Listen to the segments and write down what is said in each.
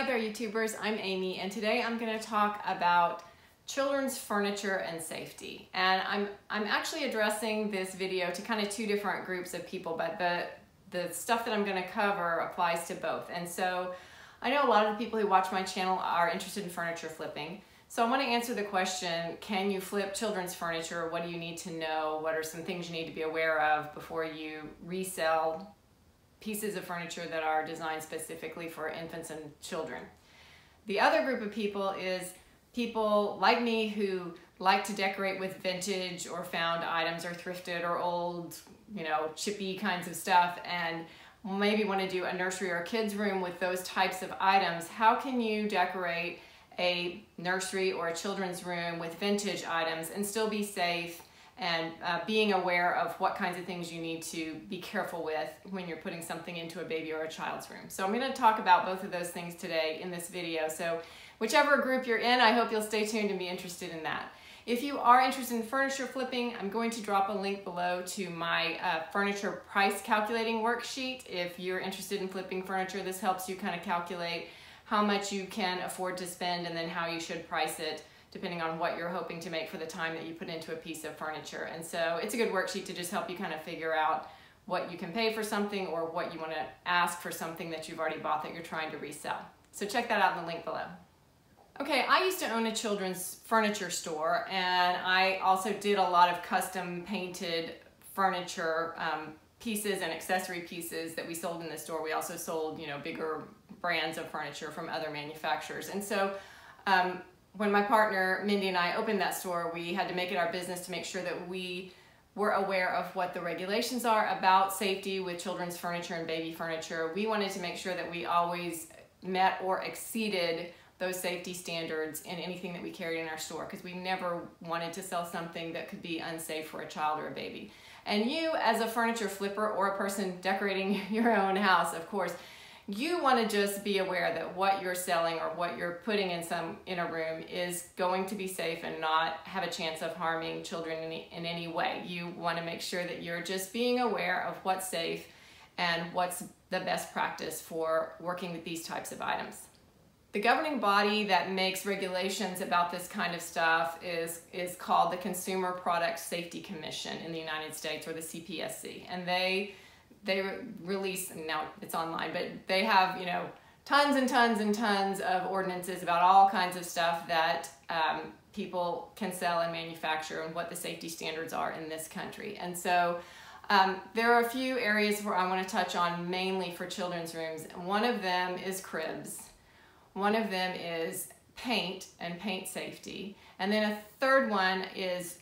out there, YouTubers, I'm Amy, and today I'm going to talk about children's furniture and safety. And I'm actually addressing this video to kind of two different groups of people, but the stuff that I'm going to cover applies to both. And so I know a lot of the people who watch my channel are interested in furniture flipping. So I want to answer the question, can you flip children's furniture? What do you need to know? What are some things you need to be aware of before you resell pieces of furniture that are designed specifically for infants and children? The other group of people is people like me who like to decorate with vintage or found items or thrifted or old, chippy kinds of stuff, and maybe want to do a nursery or kids room with those types of items. How can you decorate a nursery or a children's room with vintage items and still be safe and being aware of what kinds of things you need to be careful with when you're putting something into a baby or a child's room? So I'm going to talk about both of those things today in this video. So whichever group you're in, I hope you'll stay tuned and be interested in that. If you are interested in furniture flipping, I'm going to drop a link below to my furniture price calculating worksheet. If you're interested in flipping furniture, this helps you kind of calculate how much you can afford to spend and then how you should price it depending on what you're hoping to make for the time that you put into a piece of furniture. And so it's a good worksheet to just help you kind of figure out what you can pay for something or what you want to ask for something that you've already bought that you're trying to resell. So check that out in the link below. Okay, I used to own a children's furniture store, and I also did a lot of custom painted furniture pieces and accessory pieces that we sold in the store. We also sold, bigger brands of furniture from other manufacturers. And so when my partner Mindy and I opened that store, we had to make it our business to make sure that we were aware of what the regulations are about safety with children's furniture and baby furniture. We wanted to make sure that we always met or exceeded those safety standards in anything that we carried in our store, because we never wanted to sell something that could be unsafe for a child or a baby. And you, as a furniture flipper or a person decorating your own house, of course, you want to just be aware that what you're selling or what you're putting in a room is going to be safe and not have a chance of harming children in any way. You want to make sure that you're just being aware of what's safe and what's the best practice for working with these types of items. The governing body that makes regulations about this kind of stuff is called the Consumer Product Safety Commission in the United States, or the CPSC. And they release, and now it's online, but they have, tons and tons and tons of ordinances about all kinds of stuff that people can sell and manufacture and what the safety standards are in this country. And so there are a few areas where I want to touch on mainly for children's rooms. One of them is cribs. One of them is paint and paint safety. And then a third one is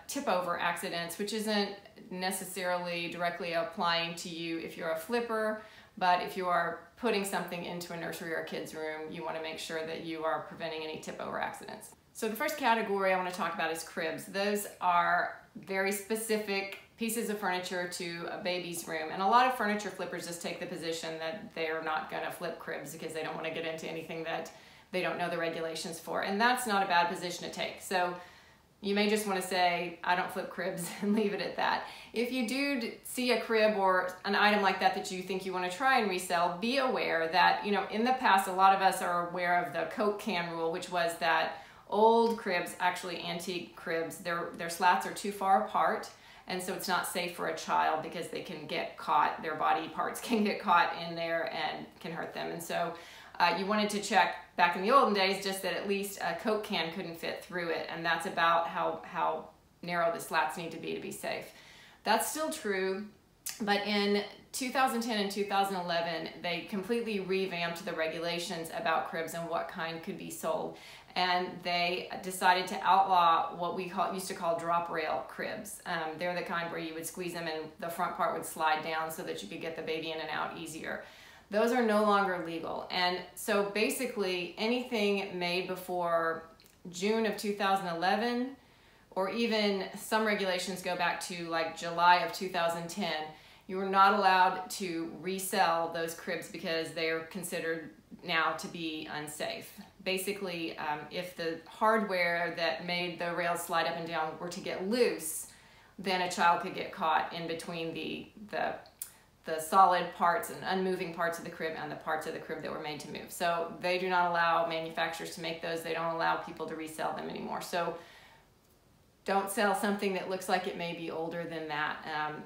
tip-over accidents, which isn't necessarily directly applying to you if you're a flipper, but if you are putting something into a nursery or a kid's room, you want to make sure that you are preventing any tip-over accidents. So the first category I want to talk about is cribs. Those are very specific pieces of furniture to a baby's room. And a lot of furniture flippers just take the position that they're not going to flip cribs because they don't want to get into anything that they don't know the regulations for. And that's not a bad position to take. So you may just want to say, I don't flip cribs, and leave it at that. If you do see a crib or an item like that that you think you want to try and resell, be aware that, in the past, a lot of us are aware of the Coke can rule, which was that old cribs, actually antique cribs, their slats are too far apart. And so it's not safe for a child because they can get caught, their body parts can get caught in there and can hurt them. And so you wanted to check back in the olden days just that at least a Coke can couldn't fit through it. And that's about how narrow the slats need to be safe. That's still true, but in 2010 and 2011, they completely revamped the regulations about cribs and what kind could be sold. And they decided to outlaw what we used to call drop rail cribs. They're the kind where you would squeeze them and the front part would slide down so that you could get the baby in and out easier. Those are no longer legal. And so basically anything made before June of 2011, or even some regulations go back to like July of 2010, you are not allowed to resell those cribs because they are considered now to be unsafe. Basically, if the hardware that made the rails slide up and down were to get loose, then a child could get caught in between the solid parts and unmoving parts of the crib and the parts of the crib that were made to move. So they do not allow manufacturers to make those. They don't allow people to resell them anymore. So don't sell something that looks like it may be older than that.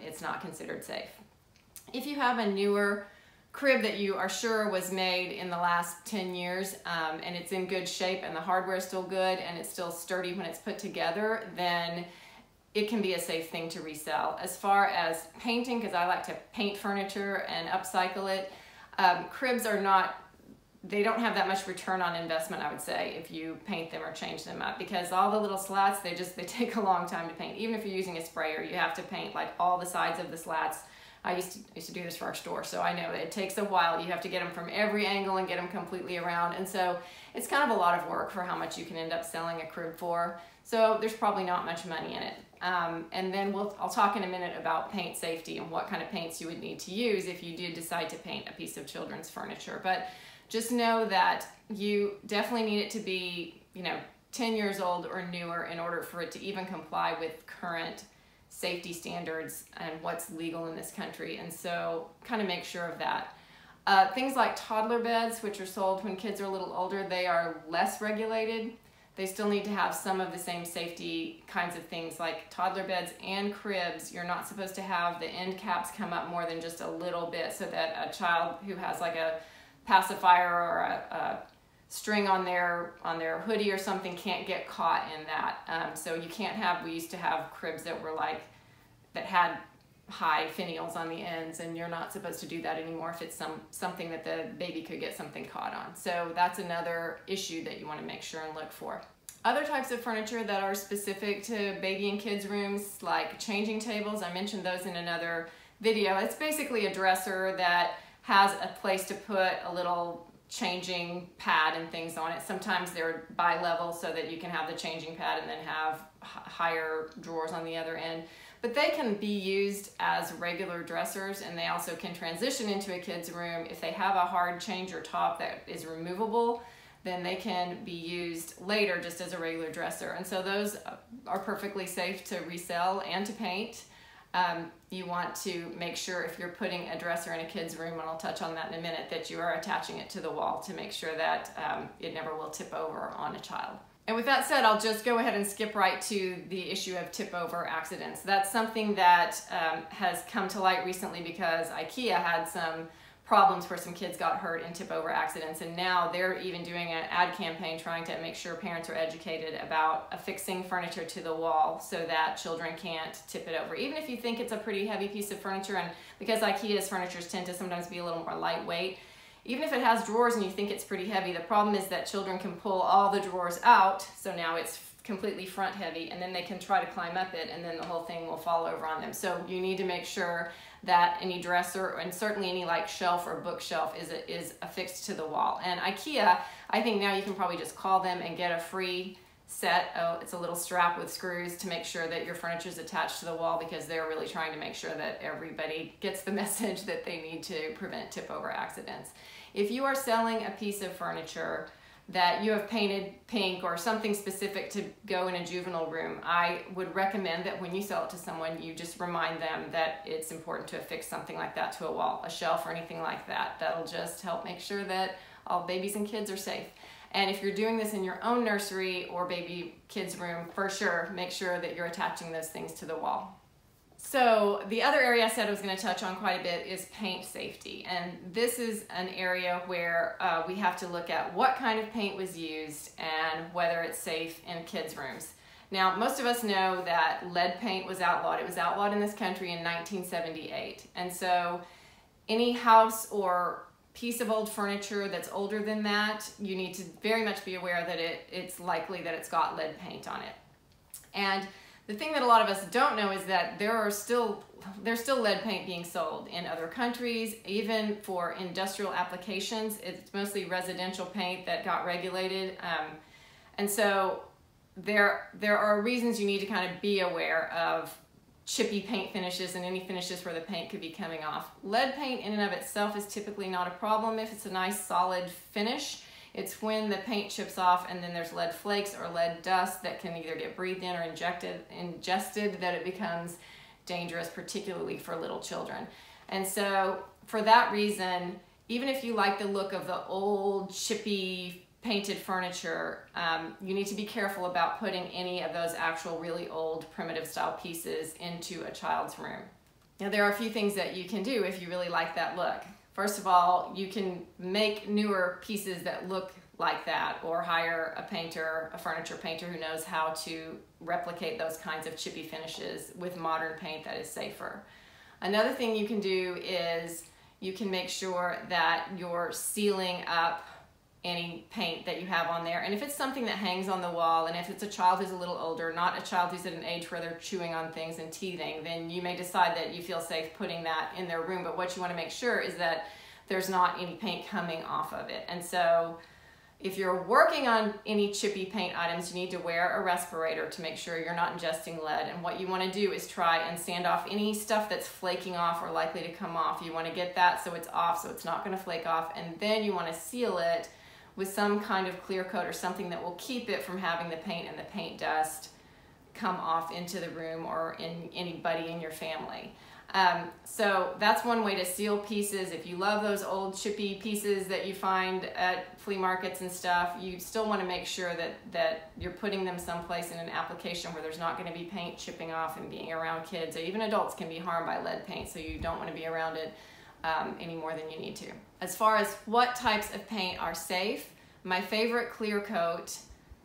It's not considered safe. If you have a newer crib that you are sure was made in the last 10 years and it's in good shape and the hardware is still good and it's still sturdy when it's put together, then it can be a safe thing to resell. As far as painting, because I like to paint furniture and upcycle it, cribs are not, they don't have that much return on investment, I would say, if you paint them or change them up, because all the little slats, they take a long time to paint. Even if you're using a sprayer, you have to paint like all the sides of the slats. I used to do this for our store, so I know it takes a while. You have to get them from every angle and get them completely around, and so it's kind of a lot of work for how much you can end up selling a crib for. So there's probably not much money in it. And then I'll talk in a minute about paint safety and what kind of paints you would need to use if you did decide to paint a piece of children's furniture. But just know that you definitely need it to be, 10 years old or newer in order for it to even comply with current safety standards and what's legal in this country. And so kind of make sure of that. Things like toddler beds, which are sold when kids are a little older, they are less regulated. They still need to have some of the same safety kinds of things like toddler beds and cribs. You're not supposed to have the end caps come up more than just a little bit so that a child who has like a pacifier or a string on their hoodie or something can't get caught in that. So you can't have, we used to have cribs that were that had high finials on the ends, and you're not supposed to do that anymore if it's something that the baby could get something caught on. So that's another issue that you want to make sure and look for. Other types of furniture that are specific to baby and kids rooms, like changing tables, I mentioned those in another video. It's basically a dresser that has a place to put a little changing pad and things on it. Sometimes they're bi-level so that you can have the changing pad and then have higher drawers on the other end. But they can be used as regular dressers, and they also can transition into a kid's room. If they have a hard changer top that is removable, then they can be used later just as a regular dresser. And so those are perfectly safe to resell and to paint. You want to make sure if you're putting a dresser in a kid's room, and I'll touch on that in a minute, that you are attaching it to the wall to make sure that it never will tip over on a child. And with that said, I'll just go ahead and skip right to the issue of tip over accidents. That's something that has come to light recently because IKEA had some problems where some kids got hurt in tip over accidents, and now they're even doing an ad campaign trying to make sure parents are educated about affixing furniture to the wall so that children can't tip it over. Even if you think it's a pretty heavy piece of furniture, and because IKEA's furnitures tend to sometimes be a little more lightweight, even if it has drawers and you think it's pretty heavy, the problem is that children can pull all the drawers out, so now it's completely front heavy, and then they can try to climb up it, and then the whole thing will fall over on them. So you need to make sure that any dresser, and certainly any like shelf or bookshelf, is affixed to the wall. And IKEA, I think now you can probably just call them and get a free set. It's a little strap with screws to make sure that your furniture is attached to the wall, because they're really trying to make sure that everybody gets the message that they need to prevent tip over accidents. If you are selling a piece of furniture that you have painted pink or something specific to go in a juvenile room, I would recommend that when you sell it to someone, you just remind them that it's important to affix something like that to a wall, a shelf, or anything like that. That'll just help make sure that all babies and kids are safe. And if you're doing this in your own nursery or baby kids room, for sure, make sure that you're attaching those things to the wall. So the other area I said I was going to touch on quite a bit is paint safety. And this is an area where we have to look at what kind of paint was used and whether it's safe in kids' rooms. Now, most of us know that lead paint was outlawed. It was outlawed in this country in 1978. And so any house or piece of old furniture that's older than that, you need to very much be aware that it's likely that it's got lead paint on it. And the thing that a lot of us don't know is that there's still lead paint being sold in other countries, even for industrial applications. It's mostly residential paint that got regulated. And so there are reasons you need to kind of be aware of chippy paint finishes and any finishes where the paint could be coming off. Lead paint in and of itself is typically not a problem if it's a nice solid finish. It's when the paint chips off and then there's lead flakes or lead dust that can either get breathed in or ingested that it becomes dangerous, particularly for little children. And so for that reason, even if you like the look of the old chippy painted furniture, you need to be careful about putting any of those actual really old primitive style pieces into a child's room. Now there are a few things that you can do if you really like that look. First of all, you can make newer pieces that look like that, or hire a painter, a furniture painter who knows how to replicate those kinds of chippy finishes with modern paint that is safer. Another thing you can do is you can make sure that you're sealing up any paint that you have on there. And if it's something that hangs on the wall, and if it's a child who's a little older, not a child who's at an age where they're chewing on things and teething, then you may decide that you feel safe putting that in their room. But what you want to make sure is that there's not any paint coming off of it. And so if you're working on any chippy paint items, you need to wear a respirator to make sure you're not ingesting lead. And what you want to do is try and sand off any stuff that's flaking off or likely to come off. You want to get that so it's off, so it's not going to flake off. And then you want to seal it with some kind of clear coat or something that will keep it from having the paint and the paint dust come off into the room or in anybody in your family. So that's one way to seal pieces. If you love those old chippy pieces that you find at flea markets and stuff, you still want to make sure that you're putting them someplace in an application where there's not going to be paint chipping off and being around kids. Or even adults can be harmed by lead paint, so you don't want to be around it any more than you need to. As far as what types of paint are safe, my favorite clear coat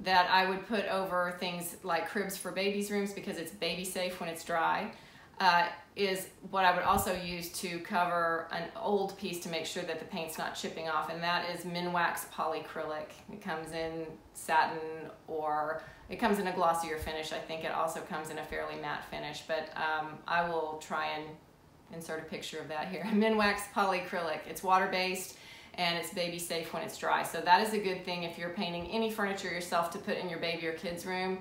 that I would put over things like cribs for babies' rooms, because it's baby safe when it's dry, is what I would also use to cover an old piece to make sure that the paint's not chipping off, and that is Minwax Polycrylic. It comes in satin, or it comes in a glossier finish. I think it also comes in a fairly matte finish, but I will try and insert a picture of that here. Minwax Polycrylic. It's water-based and it's baby safe when it's dry. So that is a good thing if you're painting any furniture yourself to put in your baby or kid's room.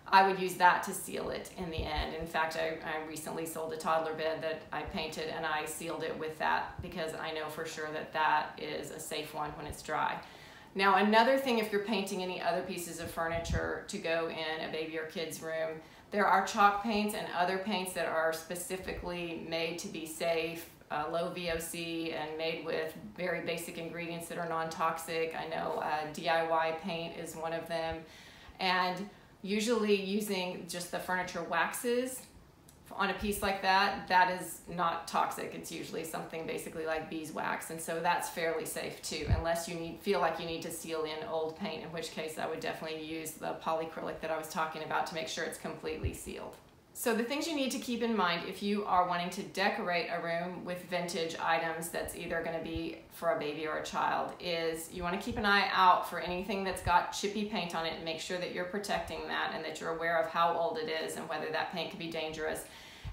I would use that to seal it in the end. In fact, I recently sold a toddler bed that I painted, and I sealed it with that because I know for sure that that is a safe one when it's dry. Now, another thing, if you're painting any other pieces of furniture to go in a baby or kid's room, there are chalk paints and other paints that are specifically made to be safe, low VOC, and made with very basic ingredients that are non-toxic. I know DIY paint is one of them. And usually using just the furniture waxes on a piece like that, that is not toxic. It's usually something basically like beeswax, and so that's fairly safe too, unless you feel like you need to seal in old paint, in which case I would definitely use the polycrylic that I was talking about to make sure it's completely sealed. So the things you need to keep in mind if you are wanting to decorate a room with vintage items that's either going to be for a baby or a child is you want to keep an eye out for anything that's got chippy paint on it, and make sure that you're protecting that and that you're aware of how old it is and whether that paint could be dangerous.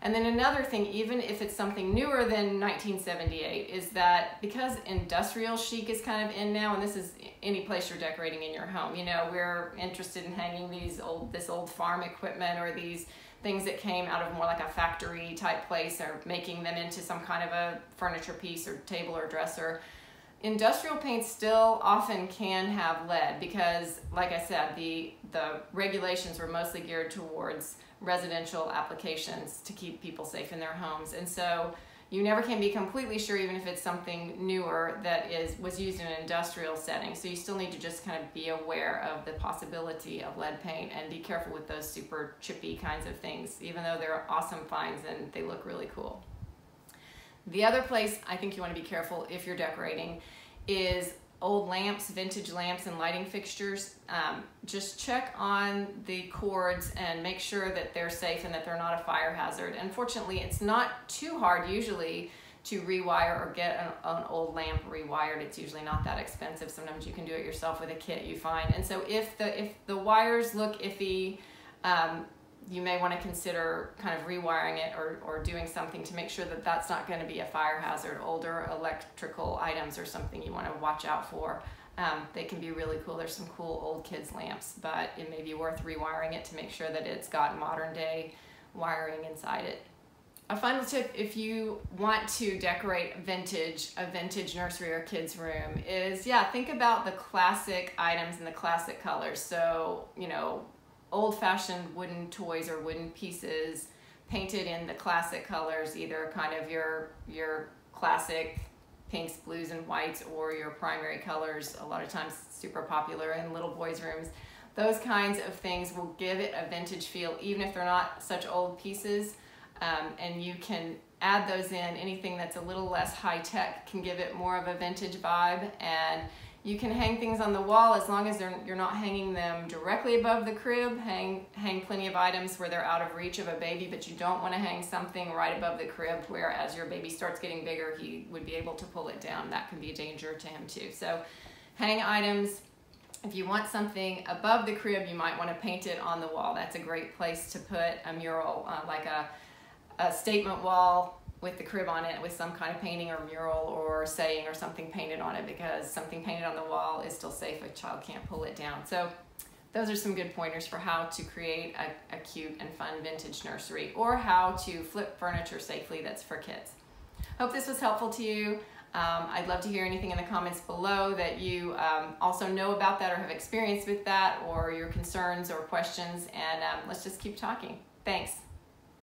And then another thing, even if it's something newer than 1978, is that because industrial chic is kind of in now, and this is any place you're decorating in your home, you know, we're interested in hanging this old farm equipment or these things that came out of more like a factory type place, or making them into some kind of a furniture piece or table or dresser. Industrial paints still often can have lead because, like I said, the regulations were mostly geared towards residential applications to keep people safe in their homes. And so you never can be completely sure, even if it's something newer that was used in an industrial setting. So you still need to just kind of be aware of the possibility of lead paint and be careful with those super chippy kinds of things, even though they're awesome finds and they look really cool. The other place I think you want to be careful if you're decorating is old lamps, vintage lamps and lighting fixtures. Just check on the cords and make sure that they're safe and that they're not a fire hazard. Unfortunately, it's not too hard usually to rewire or get an old lamp rewired. It's usually not that expensive. Sometimes you can do it yourself with a kit you find. And so if the wires look iffy, you may want to consider kind of rewiring it or doing something to make sure that that's not going to be a fire hazard. Older electrical items are something you want to watch out for. They can be really cool. There's some cool old kids lamps, but it may be worth rewiring it to make sure that it's got modern day wiring inside it. A final tip if you want to decorate a vintage nursery or kids room is, think about the classic items and the classic colors. So, you know, old-fashioned wooden toys or wooden pieces painted in the classic colors, either kind of your classic pinks, blues, and whites, or your primary colors, a lot of times super popular in little boys' rooms. Those kinds of things will give it a vintage feel, even if they're not such old pieces. And you can add those in. Anything that's a little less high-tech can give it more of a vintage vibe. And you can hang things on the wall as long as you're not hanging them directly above the crib. Hang plenty of items where they're out of reach of a baby, but you don't want to hang something right above the crib where as your baby starts getting bigger, he would be able to pull it down. That can be a danger to him too. So hang items. If you want something above the crib, you might want to paint it on the wall. That's a great place to put a mural, like a statement wall with the crib on it with some kind of painting or mural or saying or something painted on it, because something painted on the wall is still safe. A child can't pull it down. So those are some good pointers for how to create a cute and fun vintage nursery, or how to flip furniture safely that's for kids. Hope this was helpful to you. I'd love to hear anything in the comments below that you also know about that or have experience with that, or your concerns or questions, and let's just keep talking. Thanks.